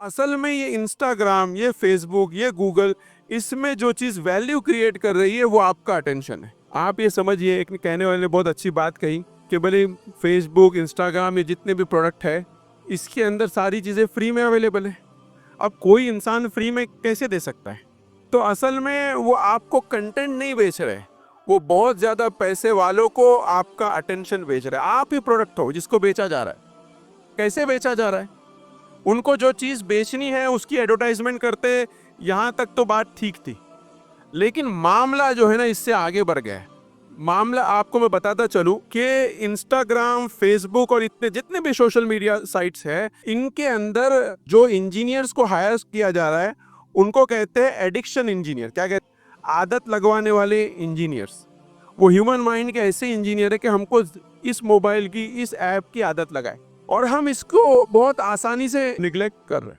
असल में ये इंस्टाग्राम, ये फेसबुक, ये गूगल, इसमें जो चीज़ वैल्यू क्रिएट कर रही है वो आपका अटेंशन है। आप ये समझिए, एक कहने वाले ने बहुत अच्छी बात कही कि भले फेसबुक, इंस्टाग्राम, ये जितने भी प्रोडक्ट है, इसके अंदर सारी चीज़ें फ्री में अवेलेबल है। अब कोई इंसान फ्री में कैसे दे सकता है? तो असल में वो आपको कंटेंट नहीं बेच रहे, वो बहुत ज़्यादा पैसे वालों को आपका अटेंशन बेच रहे हैं। आप ही प्रोडक्ट हो जिसको बेचा जा रहा है। कैसे बेचा जा रहा है? उनको जो चीज़ बेचनी है उसकी एडवर्टाइजमेंट करते, यहाँ तक तो बात ठीक थी। लेकिन मामला जो है ना, इससे आगे बढ़ गया है। मामला आपको मैं बताता चलूं कि इंस्टाग्राम, फेसबुक और इतने जितने भी सोशल मीडिया साइट्स हैं, इनके अंदर जो इंजीनियर्स को हायर किया जा रहा है, उनको कहते हैं एडिक्शन इंजीनियर। क्या कहते हैं? आदत लगवाने वाले इंजीनियर्स। वो ह्यूमन माइंड के ऐसे इंजीनियर है कि हमको इस मोबाइल की, इस ऐप की आदत लगाए, और हम इसको बहुत आसानी से निग्लेक्ट कर रहे हैं।